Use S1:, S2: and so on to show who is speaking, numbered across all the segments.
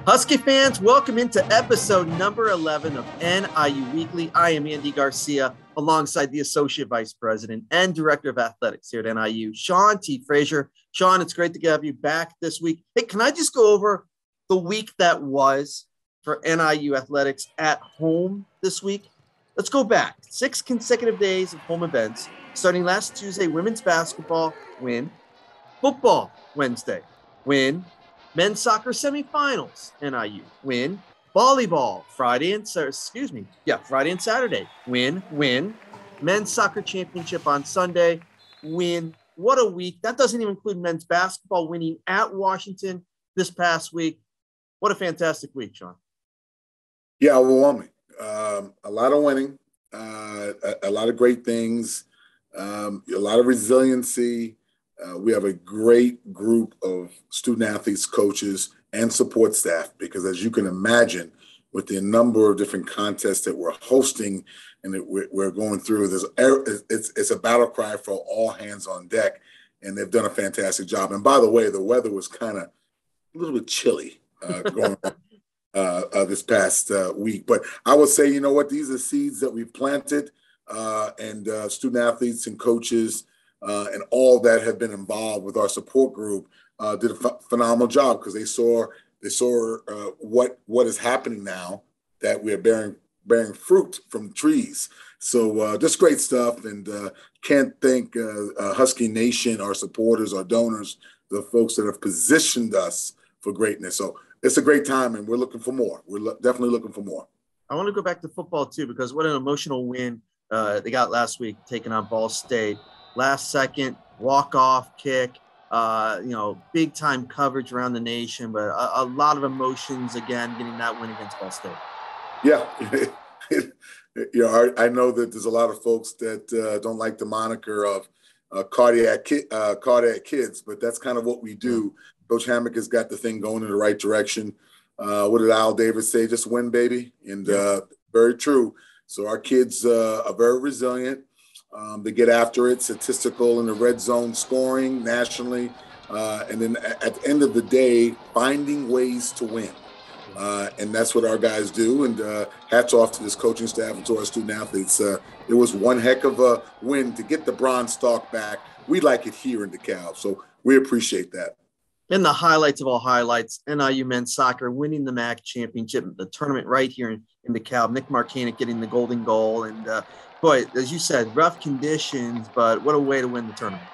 S1: Husky fans, welcome into episode number 11 of NIU Weekly. I am Andy Garcia, alongside the Associate Vice President and Director of Athletics here at NIU, Sean T. Frazier. Sean, it's great to have you back this week. Hey, can I just go over the week that was for NIU Athletics at home this week? Let's go back. 6 consecutive days of home events, starting last Tuesday, women's basketball, win. Football, Wednesday, win. Men's soccer semifinals, NIU, win. Volleyball, Friday and Saturday, win. Men's soccer championship on Sunday, win. What a week. That doesn't even include men's basketball winning at Washington this past week. What a fantastic week, Sean.
S2: Yeah, overwhelming. A lot of winning, a lot of great things, a lot of resiliency. We have a great group of student athletes, coaches, and support staff, because as you can imagine, with the number of different contests that we're hosting and that we're going through, it's a battle cry for all hands on deck, and they've done a fantastic job. And by the way, the weather was kind of a little bit chilly going this past week. But I would say, you know what, these are seeds that we've planted, and student athletes and coaches and all that have been involved with our support group did a phenomenal job, because they saw what is happening now, that we are bearing fruit from trees. So just great stuff, and can't thank Husky Nation, our supporters, our donors, the folks that have positioned us for greatness. So it's a great time, and we're looking for more. We're definitely looking for more.
S1: I want to go back to football too, because what an emotional win they got last week, taking on Ball State. Last second walk-off kick, big time coverage around the nation, but a lot of emotions again, getting that win against Ball State.
S2: Yeah. I know that there's a lot of folks that don't like the moniker of cardiac kids, but that's kind of what we do. Coach Hammock has got the thing going in the right direction. What did Al Davis say? Just win, baby. And very true. So our kids are very resilient. They get after it, statistical in the red zone scoring nationally. And then at the end of the day, finding ways to win. And that's what our guys do. And hats off to this coaching staff and to our student athletes. It was one heck of a win to get the Bronze Stalk back. We like it here in DeKalb, so we appreciate that.
S1: And the highlights of all highlights, NIU men's soccer winning the MAC championship, the tournament right here in DeKalb. Nick Marcanic getting the golden goal. And boy, as you said, rough conditions, but what a way to win the tournament.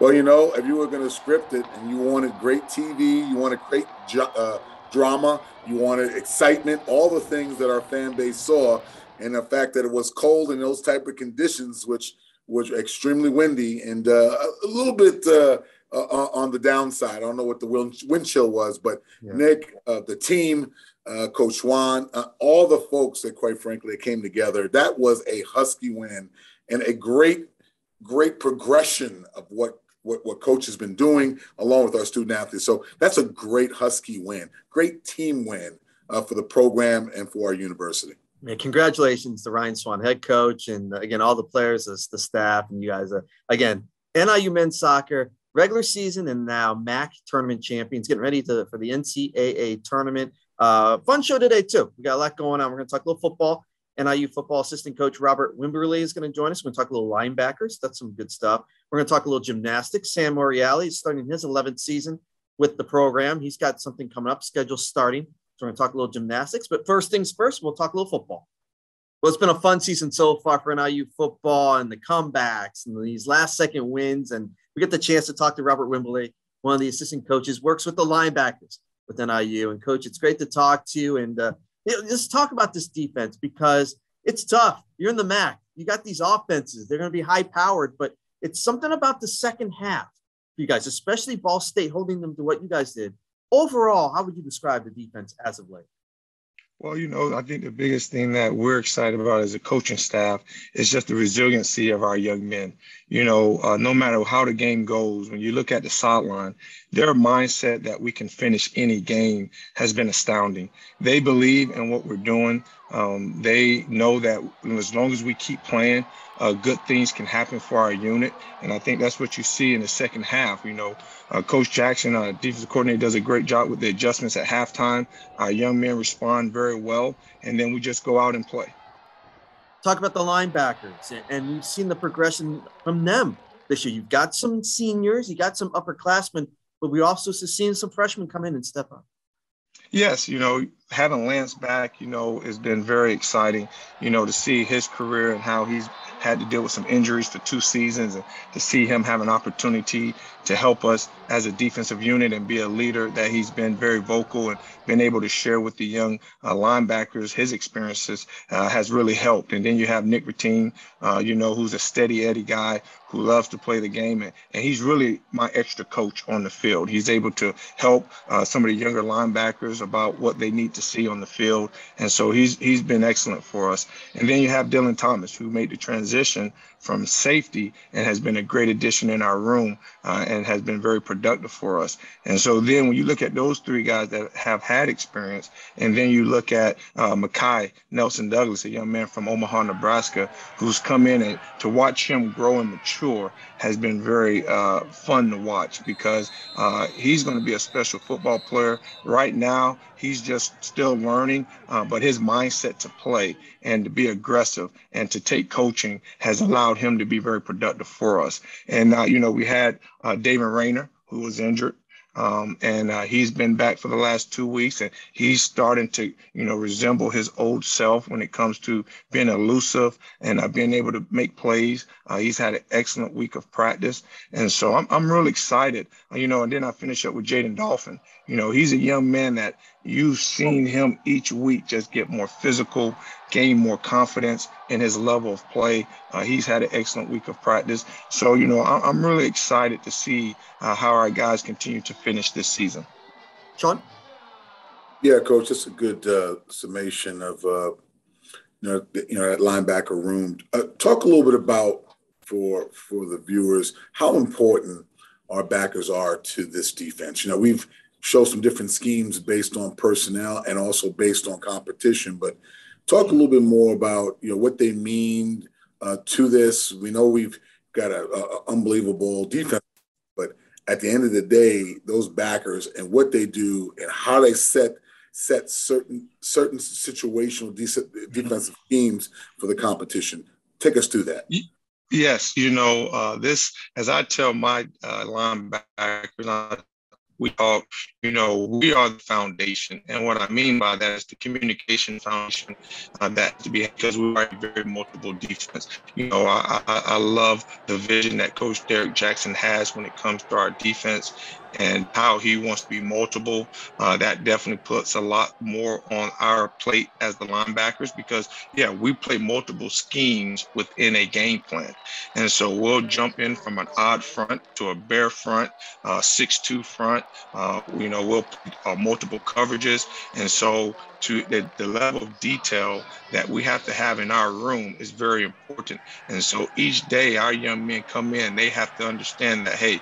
S2: Well, if you were going to script it and you wanted great TV, you wanted great drama, you wanted excitement, all the things that our fan base saw, and the fact that it was cold in those type of conditions, which was extremely windy and a little bit on the downside. I don't know what the wind chill was, but yeah. Nick, the team, Coach Juan, all the folks that, quite frankly, came together. That was a Husky win and a great progression of what Coach has been doing along with our student athletes. So that's a great Husky win, great team win for the program and for our university.
S1: Yeah, congratulations to Ryan Swan, head coach, and again, all the players, the staff, and you guys. Again, NIU men's soccer, regular season, and now MAC tournament champions, getting ready for the NCAA tournament. Fun show today, too. We got a lot going on. We're going to talk a little football. NIU football assistant coach Robert Wimberly is going to join us. We're going to talk a little linebackers. That's some good stuff. We're going to talk a little gymnastics. Sam Morreale is starting his 11th season with the program. He's got something coming up, schedule starting. So we're going to talk a little gymnastics. But first things first, we'll talk a little football. Well, it's been a fun season so far for NIU football, and the comebacks and these last-second wins. And we get the chance to talk to Robert Wimberly, one of the assistant coaches, works with the linebackers with NIU. And, Coach, it's great to talk to you. And just talk about this defense, because it's tough. You're in the MAC. You got these offenses. They're going to be high-powered, but it's something about the second half for you guys, especially Ball State, holding them to what you guys did. Overall, how would you describe the defense as of late?
S3: Well, I think the biggest thing that we're excited about as a coaching staff is just the resiliency of our young men. no matter how the game goes, when you look at the sideline, their mindset that we can finish any game has been astounding. They believe in what we're doing. They know that as long as we keep playing, good things can happen for our unit. And I think that's what you see in the second half. Coach Jackson, our defensive coordinator, does a great job with the adjustments at halftime. Our young men respond very well, and then we just go out and play.
S1: Talk about the linebackers, and we've seen the progression from them this year. You've got some seniors, you got some upperclassmen, but we also seen some freshmen come in and step up.
S3: Yes, having Lance back, has been very exciting, to see his career and how he's had to deal with some injuries for 2 seasons, and to see him have an opportunity to help us as a defensive unit and be a leader that he's been very vocal and been able to share with the young linebackers his experiences has really helped. And then you have Nick Ratine, who's a steady Eddie guy who loves to play the game. And he's really my extra coach on the field. He's able to help some of the younger linebackers about what they need to see on the field. And so he's been excellent for us. And then you have Dylan Thomas, who made the transition from safety and has been a great addition in our room and has been very productive for us. And so then when you look at those 3 guys that have had experience, and then you look at Makai Nelson Douglas, a young man from Omaha, Nebraska, who's come in, and to watch him grow and mature has been very fun to watch, because he's going to be a special football player. Right now, he's just still learning, but his mindset to play and to be aggressive and to take coaching has allowed him to be very productive for us. And, we had David Rayner, who was injured. And he's been back for the last 2 weeks, and he's starting to, resemble his old self when it comes to being elusive and being able to make plays. He's had an excellent week of practice. And so I'm really excited, and then I finish up with Jaden Dolphin. He's a young man that you've seen him each week just get more physical, gain more confidence in his level of play. He's had an excellent week of practice. So, I'm really excited to see how our guys continue to finish this season.
S1: Sean?
S2: Yeah, Coach, that's a good summation of, that linebacker room. Talk a little bit about, for the viewers, how important our backers are to this defense. We've showed some different schemes based on personnel and also based on competition, but talk a little bit more about, what they mean to this. We know we've got an unbelievable defense, but at the end of the day, those backers and what they do and how they set certain situational defensive schemes for the competition. Take us through that.
S3: Yes, this, as I tell my linebackers, we talk, we are the foundation. And what I mean by that is the communication foundation that to be, because we are a very multiple defense. I love the vision that Coach Derek Jackson has when it comes to our defense and how he wants to be multiple. That definitely puts a lot more on our plate as the linebackers, because, we play multiple schemes within a game plan. And so we'll jump in from an odd front to a bare front, 6-2 front. We'll play multiple coverages. And so to the level of detail that we have to have in our room is very important. And so each day our young men come in, they have to understand that, hey,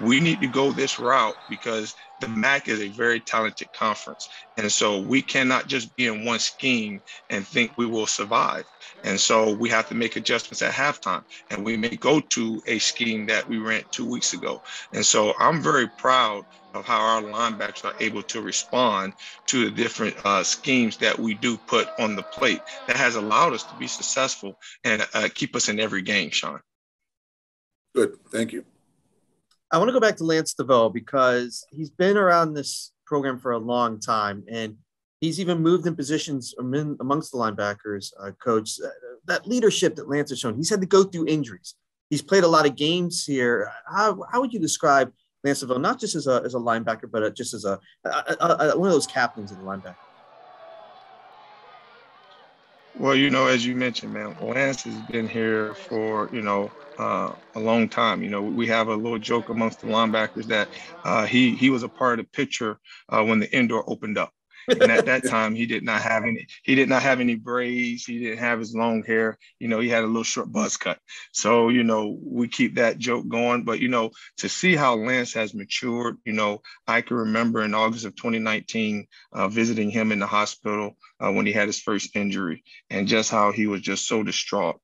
S3: we need to go this route because the MAC is a very talented conference. And so we cannot just be in one scheme and think we will survive. And so we have to make adjustments at halftime, and we may go to a scheme that we ran 2 weeks ago. And so I'm very proud of how our linebackers are able to respond to the different schemes that we do put on the plate. That has allowed us to be successful and keep us in every game, Sean.
S2: Good. Thank you.
S1: I want to go back to Lance DeVoe, because he's been around this program for a long time, and he's even moved in positions amongst the linebackers, coach. That leadership that Lance has shown, he's had to go through injuries. He's played a lot of games here. How would you describe Lance DeVoe, not just as a linebacker, but just as a one of those captains of the linebacker?
S3: Well, as you mentioned, man, Lance has been here for, a long time. We have a little joke amongst the linebackers that he was a part of the picture when the indoor opened up. And at that time, he did not have any braids. He didn't have his long hair. He had a little short buzz cut. So, we keep that joke going. But, to see how Lance has matured, I can remember in August of 2019, visiting him in the hospital when he had his first injury, and just how he was just so distraught.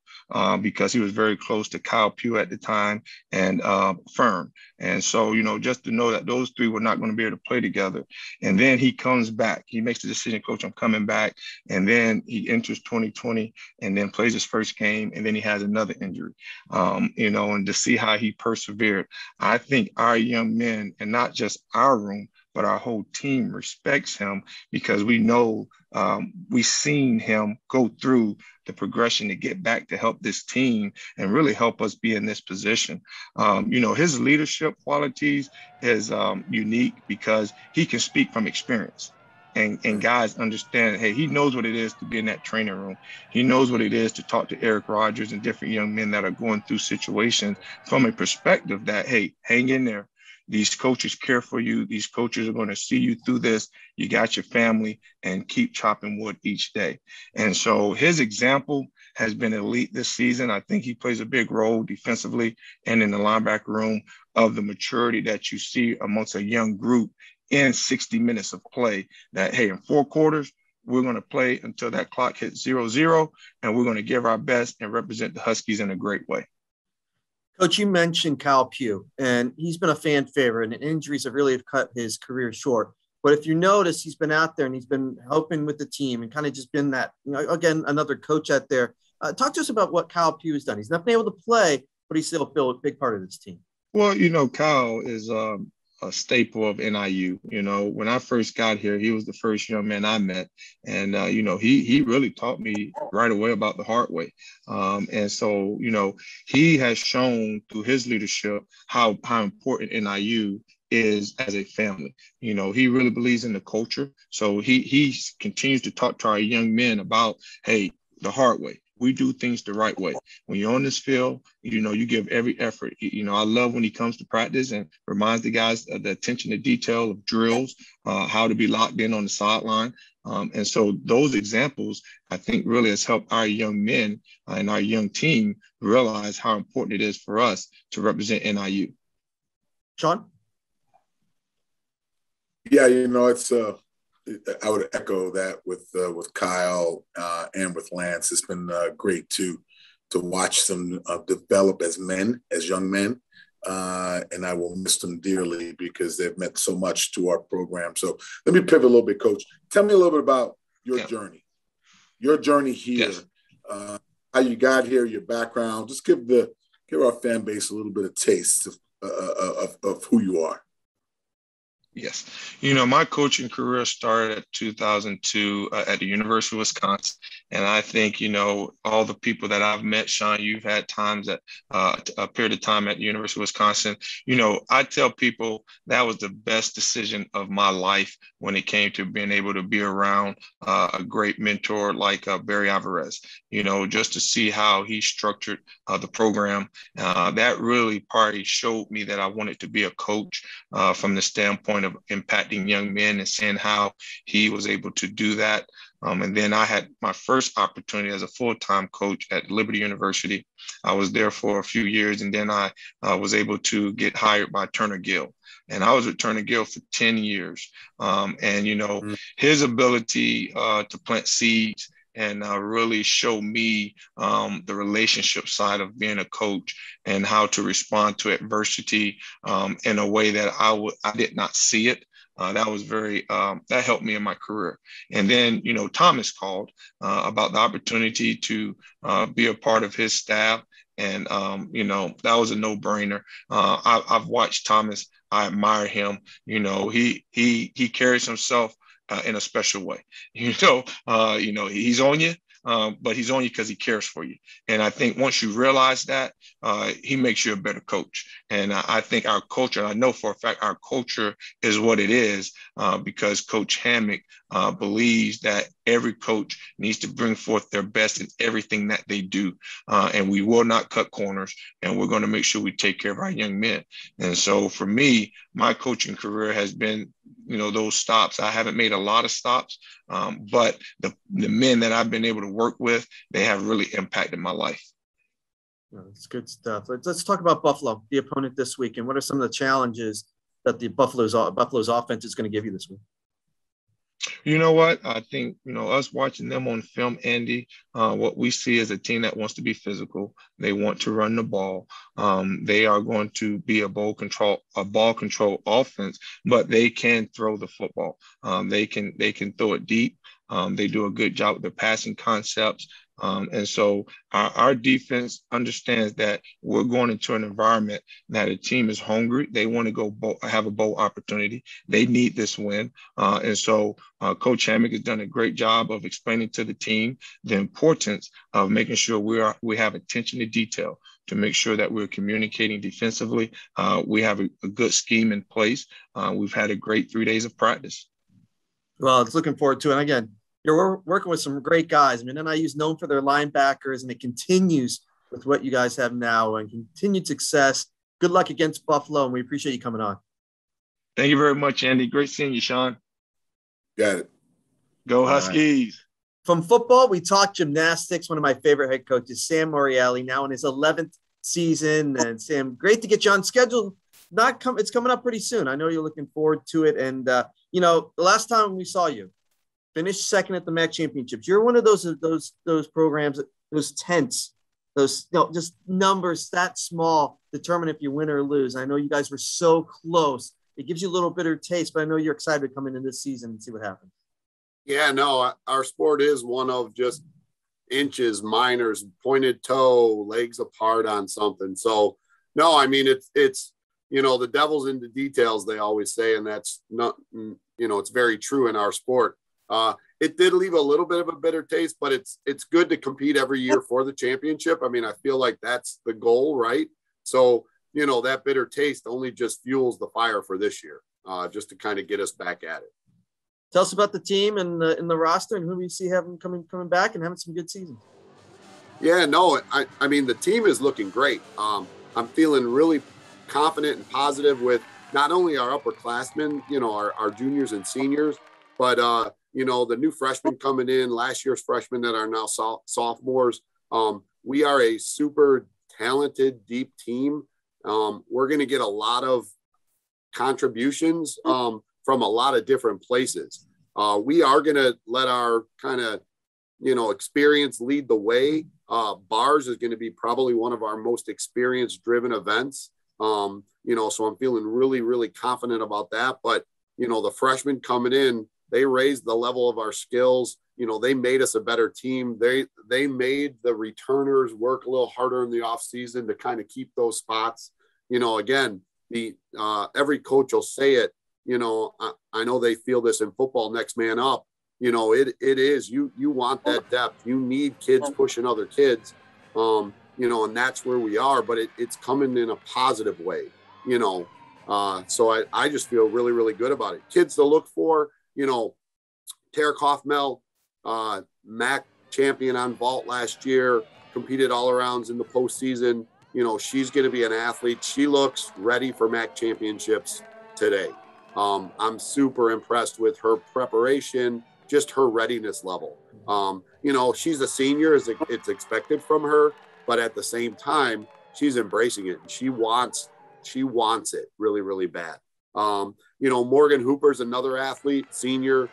S3: Because he was very close to Kyle Pugh at the time and Fern. And so, just to know that those three were not going to be able to play together. And then he comes back. He makes the decision, coach, I'm coming back. And then he enters 2020 and then plays his first game. And then he has another injury, and to see how he persevered. I think our young men, and not just our room, but our whole team respects him, because we know we've seen him go through the progression to get back to help this team and really help us be in this position. His leadership qualities is unique because he can speak from experience. And guys understand, hey, he knows what it is to be in that training room. He knows what it is to talk to Eric Rogers and different young men that are going through situations from a perspective that, hey, hang in there. These coaches care for you. These coaches are going to see you through this. You got your family, and keep chopping wood each day. And so his example has been elite this season. I think he plays a big role defensively and in the linebacker room of the maturity that you see amongst a young group in 60 minutes of play, that, hey, in 4 quarters, we're going to play until that clock hits 0-0, and we're going to give our best and represent the Huskies in a great way.
S1: Coach, you mentioned Kyle Pugh, and he's been a fan favorite, and injuries have really cut his career short. But if you notice, he's been out there and he's been helping with the team and kind of just been that, again, another coach out there. Talk to us about what Kyle Pugh has done. He's not been able to play, but he's still a big part of this team.
S3: Well, Kyle is a staple of NIU. When I first got here, he was the first young man I met. And, he really taught me right away about the hard way. And so, he has shown through his leadership how important NIU is as a family. He really believes in the culture. So he continues to talk to our young men about, hey, the hard way. We do things the right way. When you're on this field, you give every effort. I love when he comes to practice and reminds the guys of the attention to detail of drills, how to be locked in on the sideline. And so those examples, I think, really has helped our young men and our young team realize how important it is for us to represent NIU.
S1: Sean?
S2: Yeah, it's I would echo that with Kyle and with Lance. It's been great to watch them develop as young men, and I will miss them dearly because they've meant so much to our program. So let me pivot a little bit, Coach. Tell me a little bit about your journey here,
S3: yes.
S2: How you got here, your background. Just give our fan base a little bit of taste of who you are.
S3: Yes. My coaching career started at 2002 at the University of Wisconsin. And I think, all the people that I've met, Sean, you've had times at a period of time at the University of Wisconsin. I tell people that was the best decision of my life when it came to being able to be around a great mentor like Barry Alvarez, just to see how he structured the program. That really probably showed me that I wanted to be a coach from the standpoint of impacting young men and seeing how he was able to do that. And then I had my first opportunity as a full-time coach at Liberty University. I was there for a few years, and then I was able to get hired by Turner Gill. And I was with Turner Gill for 10 years. His ability to plant seeds and really show me the relationship side of being a coach and how to respond to adversity in a way that I did not see it. That was that helped me in my career. And then, Thomas called about the opportunity to be a part of his staff. And, that was a no-brainer. I've watched Thomas. I admire him. He carries himself in a special way. He's on you, but he's on you because he cares for you. And I think once you realize that, he makes you a better coach. And I think our culture, I know for a fact our culture is what it is because Coach Hammock believes that every coach needs to bring forth their best in everything that they do. And we will not cut corners, and we're going to make sure we take care of our young men. And so for me, my coaching career has been, those stops. I haven't made a lot of stops, but the men that I've been able to work with, they have really impacted my life.
S1: That's good stuff. Let's talk about Buffalo, the opponent this week, and what are some of the challenges that the Buffalo's offense is going to give you this week?
S3: You know what? I think, us watching them on film, Andy, what we see is a team that wants to be physical. They want to run the ball. They are going to be a ball control offense, but they can throw the football. They can throw it deep. They do a good job with their passing concepts. And so our defense understands that we're going into an environment that a team is hungry. They want to go have a bowl opportunity. They need this win. And so Coach Hammock has done a great job of explaining to the team the importance of making sure we have attention to detail to make sure that we're communicating defensively. We have a good scheme in place. We've had a great 3 days of practice.
S1: Well, it's looking forward to it. And again, you're working with some great guys. I mean, NIU's known for their linebackers, and it continues with what you guys have now and continued success. Good luck against Buffalo, and we appreciate you coming on.
S3: Thank you very much, Andy. Great seeing you, Sean.
S2: Got it.
S3: Go Huskies.
S1: From football, we talk gymnastics. One of my favorite head coaches, Sam Morreale, now in his 11th season. And Sam, great to get you on schedule. It's coming up pretty soon. I know you're looking forward to it. And, the last time we saw you, finished second at the MAC championships. You're one of those programs, those tents, those just numbers that small determine if you win or lose. I know you guys were so close. It gives you a little bitter taste, but I know you're excited to come into this season and see what happens.
S4: Yeah, no, our sport is one of just inches, minors, pointed toe, legs apart on something. So no, I mean, it's the devil's in the details, they always say, and that's not, it's very true in our sport. It did leave a little bit of a bitter taste, but it's good to compete every year for the championship. I mean, I feel like that's the goal, right? So, that bitter taste only just fuels the fire for this year, just to kind of get us back at it.
S1: Tell us about the team and in the roster and who we see having coming back and having some good seasons.
S4: Yeah, no, I mean, the team is looking great. I'm feeling really confident and positive with not only our upperclassmen, our juniors and seniors, but, the new freshmen coming in, last year's freshmen that are now sophomores. We are a super talented, deep team. We're going to get a lot of contributions from a lot of different places. We are going to let our kind of, experience lead the way. Bars is going to be probably one of our most experience-driven events. So I'm feeling really, really confident about that. But, the freshmen coming in, they raised the level of our skills. They made us a better team. They made the returners work a little harder in the off season to kind of keep those spots. Again, every coach will say it. I know they feel this in football, next man up. It is, you want that depth. You need kids pushing other kids, and that's where we are, but it's coming in a positive way, so I just feel really, really good about it. Kids to look for, Tara Kaufmel, MAC champion on vault last year, competed all arounds in the postseason. She's going to be an athlete. She looks ready for MAC championships today. I'm super impressed with her preparation, just her readiness level. She's a senior, as it's expected from her, but at the same time, she's embracing it. She wants it really, really bad. Morgan Hooper's another athlete, senior.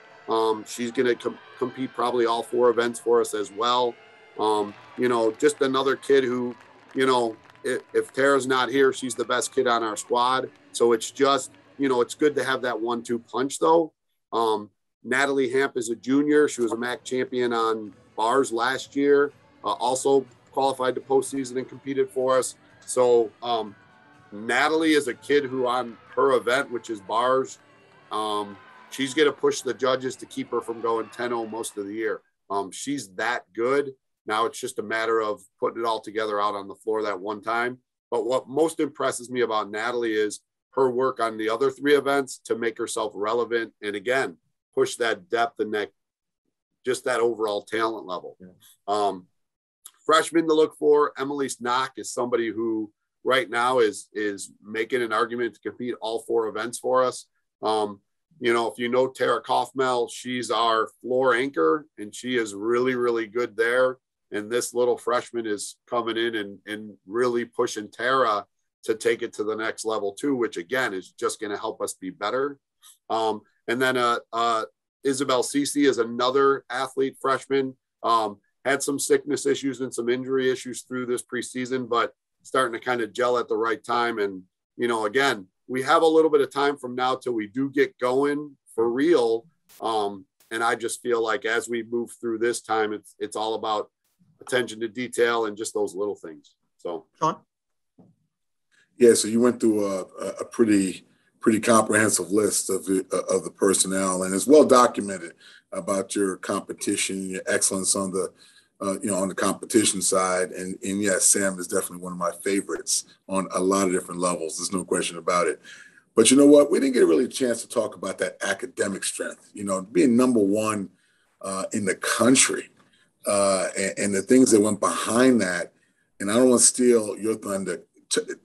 S4: She's going to compete probably all 4 events for us as well. Just another kid who, if Tara's not here, she's the best kid on our squad. So it's just, it's good to have that 1-2 punch though. Natalie Hamp is a junior. She was a MAC champion on bars last year, also qualified to postseason and competed for us. So Natalie is a kid who on her event, which is bars, she's going to push the judges to keep her from going 10-0 most of the year. She's that good. Now it's just a matter of putting it all together out on the floor that one time. But what most impresses me about Natalie is her work on the other 3 events to make herself relevant. And again, push that depth and that just that overall talent level. Freshmen to look for, Emily Knock is somebody who right now is making an argument to compete all 4 events for us. If you know Tara Kaufmel, she's our floor anchor, and she is really, really good there. And this little freshman is coming in and really pushing Tara to take it to the next level too, which again is just going to help us be better. And then Isabel Cece is another athlete freshman. Had some sickness issues and some injury issues through this preseason, but starting to kind of gel at the right time. And, again, we have a little bit of time from now till we do get going for real. And I just feel like as we move through this time, it's all about attention to detail and just those little things. So,
S1: Sean?
S2: Yeah, so you went through a pretty comprehensive list of the personnel, and it's well documented about your competition, your excellence on the on the competition side. And yes, Sam is definitely one of my favorites on a lot of different levels. There's no question about it. But you know what? We didn't get really a chance to talk about that academic strength, being number 1 in the country and the things that went behind that. And I don't want to steal your thunder.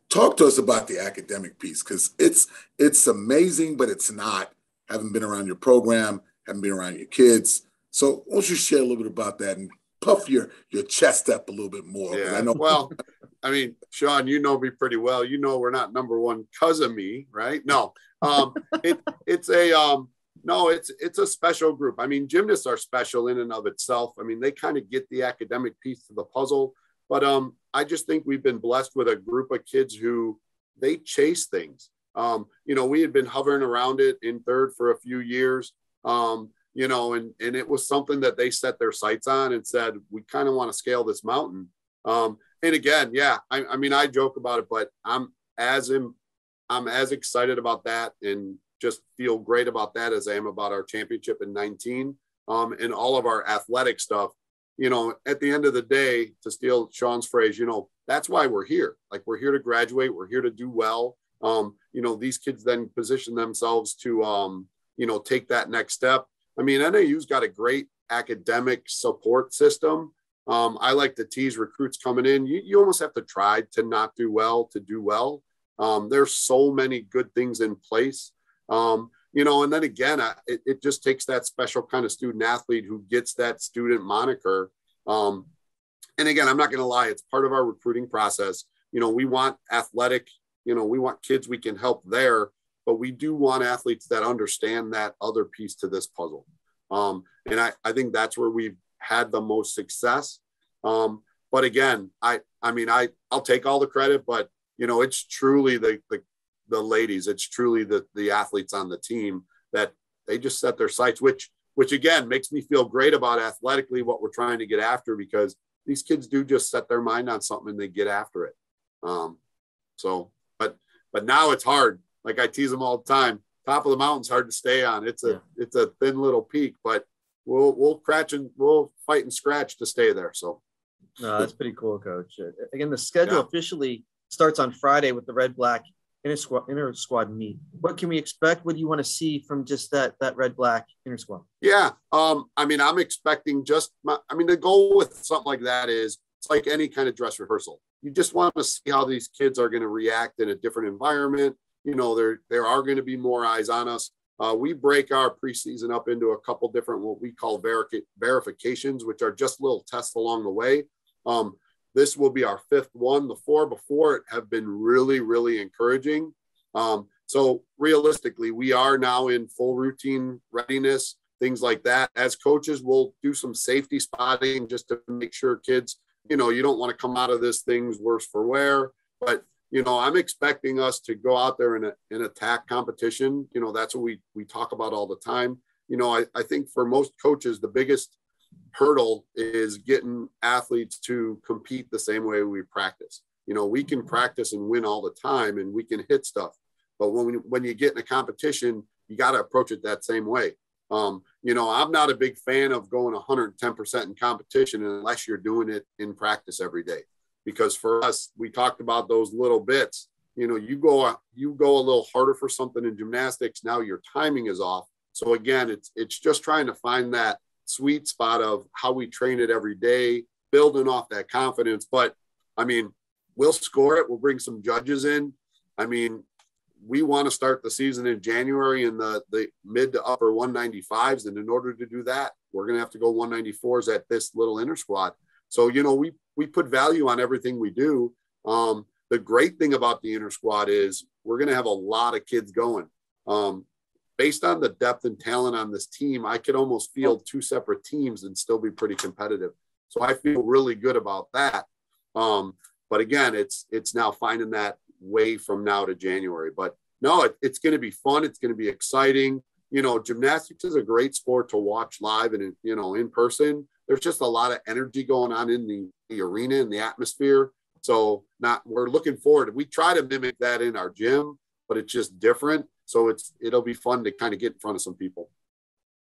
S2: Talk to us about the academic piece, because it's amazing, but it's not. Haven't been around your program, haven't been around your kids. So why don't you share a little bit about that and puff your chest up a little bit more?
S4: Yeah.
S2: I know.
S4: Well, I mean, Sean, you know me pretty well. We're not number 1 because of me, right? No, it's a special group. I mean, gymnasts are special in and of itself. I mean, they kind of get the academic piece to the puzzle, but I just think we've been blessed with a group of kids who they chase things. We had been hovering around it in third for a few years. And it was something that they set their sights on and said, we kind of want to scale this mountain. And again, yeah, I mean, I joke about it, but I'm as excited about that and just feel great about that as I am about our championship in 19, and all of our athletic stuff. At the end of the day, to steal Sean's phrase, that's why we're here. Like, we're here to graduate. We're here to do well. These kids then position themselves to, take that next step. I mean, NIU's got a great academic support system. I like to tease recruits coming in. You almost have to try to not do well to do well. There's so many good things in place. And then again, it just takes that special kind of student athlete who gets that student moniker. And again, I'm not going to lie, it's part of our recruiting process. We want athletic, we want kids we can help there, but we do want athletes that understand that other piece to this puzzle. And I think that's where we've had the most success. But again, I'll take all the credit, but it's truly the ladies, it's truly the athletes on the team that they just set their sights, which again makes me feel great about athletically what we're trying to get after, because these kids do just set their mind on something and they get after it. But now it's hard. Like I tease them all the time. Top of the mountain's hard to stay on. It's a thin little peak, but we'll fight and scratch to stay there. So
S1: no, that's pretty cool, Coach. Again, the schedule officially starts on Friday with the red-black inter squad meet. What can we expect? What do you want to see from just that red-black inter squad?
S4: Yeah, I'm expecting the goal with something like that is it's like any kind of dress rehearsal. You just want to see how these kids are going to react in a different environment. There are going to be more eyes on us. We break our preseason up into a couple different what we call verifications, which are just little tests along the way. This will be our 5th one. The 4 before it have been really, really encouraging. So realistically, we are now in full routine readiness, things like that. As coaches, we'll do some safety spotting just to make sure kids, you don't want to come out of this things worse for wear. But, I'm expecting us to go out there and attack competition. That's what we talk about all the time. I think for most coaches, the biggest hurdle is getting athletes to compete the same way we practice. We can practice and win all the time and we can hit stuff, but when you get in a competition, you got to approach it that same way. I'm not a big fan of going 110% in competition unless you're doing it in practice every day, because for us, we talked about those little bits. You go a little harder for something in gymnastics. Now your timing is off. So again, it's just trying to find that sweet spot of how we train it every day, building off that confidence. But I mean, we'll score it. We'll bring some judges in. I mean, we want to start the season in January in the mid to upper 195s. And in order to do that, we're going to have to go 194s at this little inter squad. So, you know, we put value on everything we do. The great thing about the inter squad is we're going to have a lot of kids going. Based on the depth and talent on this team, I could almost field 2 separate teams and still be pretty competitive. So I feel really good about that. But again, it's now finding that way from now to January. But no, it's going to be fun. It's going to be exciting. You know, gymnastics is a great sport to watch live and, you know, in person. There's just a lot of energy going on in the arena and the atmosphere. So we're looking forward. We try to mimic that in our gym, but it's just different. So it'll be fun to kind of get in front of some people.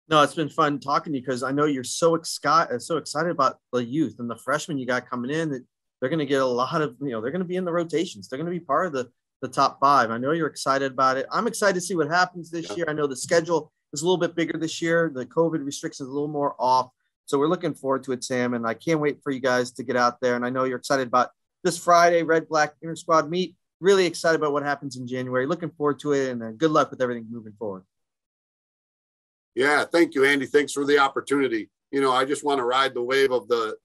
S1: No, it's been fun talking to you because I know you're so excited about the youth and the freshmen you got coming in that they're going to get a lot of, you know, they're going to be in the rotations. They're going to be part of the top 5. I know you're excited about it. I'm excited to see what happens this year. I know the schedule is a little bit bigger this year. The COVID restrictions a little more off. So we're looking forward to it, Sam. And I can't wait for you guys to get out there. And I know you're excited about this Friday, Red Black Inter Squad meet. Really excited about what happens in January. Looking forward to it. And good luck with everything moving forward.
S4: Yeah, thank you, Andy. Thanks for the opportunity. You know, I just want to ride the wave of the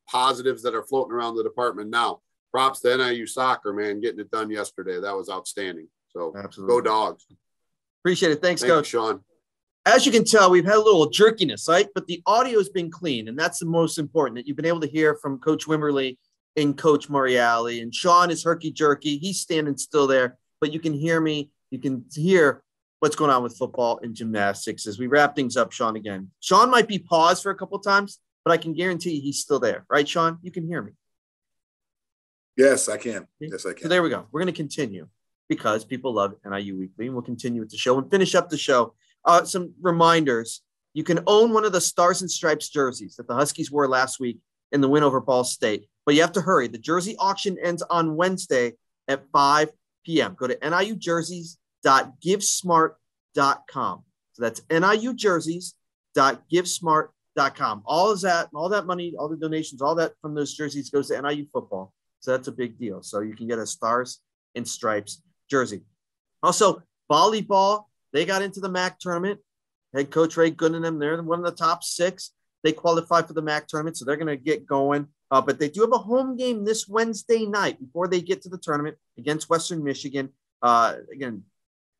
S4: positives that are floating around the department now. Props to NIU soccer, man, getting it done yesterday. That was outstanding. So absolutely. Go Dogs.
S1: Appreciate it. Thanks, Coach.
S4: You, Sean.
S1: As you can tell, we've had a little jerkiness, right? But the audio has been clean, and that's the most important, that you've been able to hear from Coach Wimberly and Coach Morreale. And Sean is herky-jerky. He's standing still there, but you can hear me. You can hear what's going on with football and gymnastics as we wrap things up, Sean, again. Sean might be paused for a couple of times, but I can guarantee you he's still there. Right, Sean? You can hear me.
S2: Yes, I can. Yes, I can.
S1: So there we go. We're going to continue because people love NIU Weekly, and we'll continue with the show and finish up the show. Some reminders. You can own one of the Stars and Stripes jerseys that the Huskies wore last week in the win over Ball State, but you have to hurry. The jersey auction ends on Wednesday at 5 p.m. Go to niujerseys.givesmart.com. So that's niujerseys.givesmart.com. All that money, all the donations, all that from those jerseys goes to NIU football. So that's a big deal. So you can get a Stars and Stripes jersey. Also, volleyball, they got into the MAC tournament. Head coach Ray Goodenham, they're one of the top 6. They qualified for the MAC tournament, so they're going to get going. But they do have a home game this Wednesday night before they get to the tournament against Western Michigan. Again,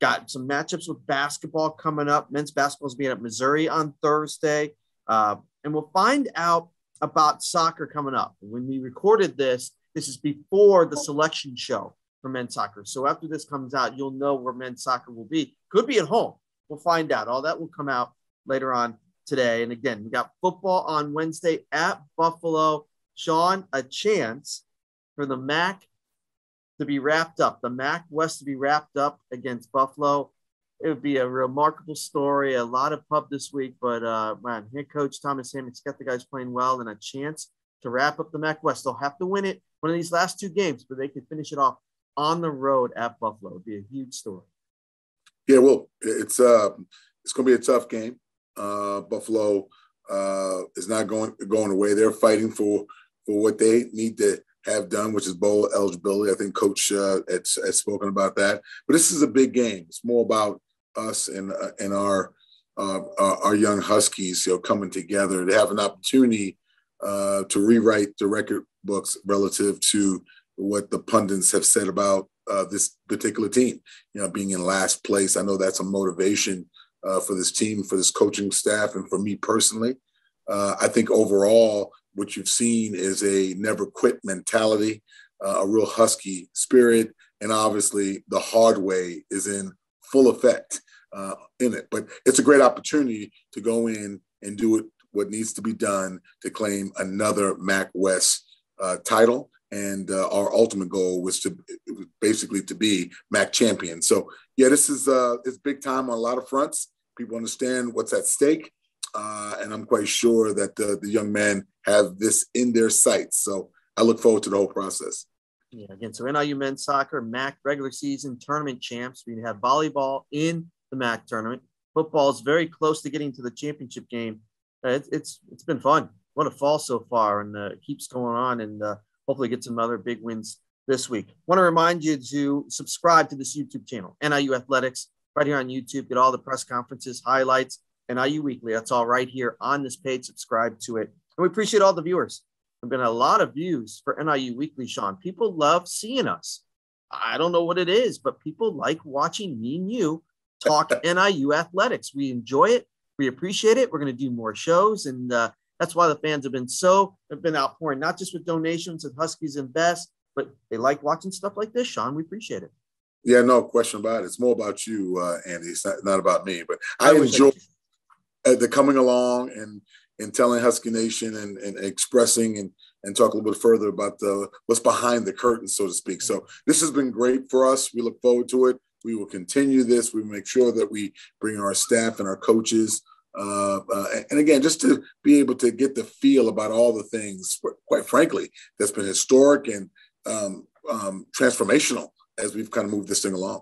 S1: got some matchups with basketball coming up. Men's basketball is being at Missouri on Thursday. And we'll find out about soccer coming up. When we recorded this is before the selection show for men's soccer. So after this comes out, you'll know where men's soccer will be. Could be at home. We'll find out. All that will come out later on today. And again, we got football on Wednesday at Buffalo. Sean, a chance for the MAC to be wrapped up, the MAC West to be wrapped up against Buffalo. It would be a remarkable story, a lot of pub this week, but man, head coach Thomas Hammock's got the guys playing well and a chance to wrap up the MAC West. They'll have to win it one of these last 2 games, but they could finish it off on the road at Buffalo. It would be a huge story.
S2: Yeah, well, it's going to be a tough game. Buffalo is not going away. They're fighting for what they need to have done, which is bowl eligibility. I think Coach has spoken about that. But this is a big game. It's more about us and our young Huskies, coming together to have an opportunity to rewrite the record books relative to what the pundits have said about this particular team, being in last place. I know that's a motivation for this team, for this coaching staff, and for me personally. I think overall, what you've seen is a never quit mentality, a real Husky spirit, and obviously the hard way is in full effect in it. But it's a great opportunity to go in and do what needs to be done to claim another MAC West title. And our ultimate goal was to be MAC champion. So, yeah, this is it's big time on a lot of fronts. People understand what's at stake. And I'm quite sure that the young men have this in their sights. So I look forward to the whole process.
S1: Yeah, again, so NIU men's soccer, MAC regular season tournament champs. We have volleyball in the MAC tournament. Football is very close to getting to the championship game It's been fun. What a fall so far, and it keeps going on, and hopefully get some other big wins this week. Want to remind you to subscribe to this YouTube channel, NIU Athletics, right here on YouTube. Get all the press conferences, highlights, NIU Weekly. That's all right here on this page. Subscribe to it. And we appreciate all the viewers. There've been a lot of views for NIU Weekly, Sean. People love seeing us. I don't know what it is, but people like watching me and you talk NIU Athletics. We enjoy it. We appreciate it. We're going to do more shows, and that's why the fans have been outpouring, not just with donations and Huskies Invest, but they like watching stuff like this, Sean. We appreciate it.
S2: Yeah, no question about it. It's more about you, Andy. It's not about me. But I enjoy the coming along and telling Husky Nation and expressing and talk a little bit further about what's behind the curtain, so to speak. So this has been great for us. We look forward to it. We will continue this. We make sure that we bring our staff and our coaches. And again, just to be able to get the feel about all the things, quite frankly, that's been historic and transformational as we've kind of moved this thing along.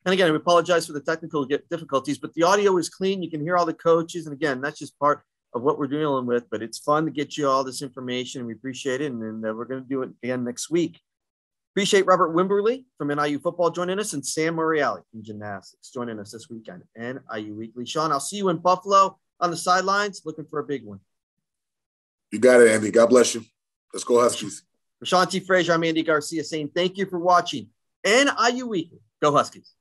S1: And again, we apologize for the technical difficulties, but the audio is clean. You can hear all the coaches. And again, that's just part of what we're dealing with, but it's fun to get you all this information. We appreciate it. And we're going to do it again next week. Appreciate Robert Wimberly from NIU Football joining us, and Sam Morreale from Gymnastics joining us this weekend. NIU Weekly. Sean, I'll see you in Buffalo on the sidelines, looking for a big one.
S2: You got it, Andy. God bless you. Let's go Huskies.
S1: For Sean T. Frazier, I'm Andy Garcia saying thank you for watching NIU Weekly. Go Huskies.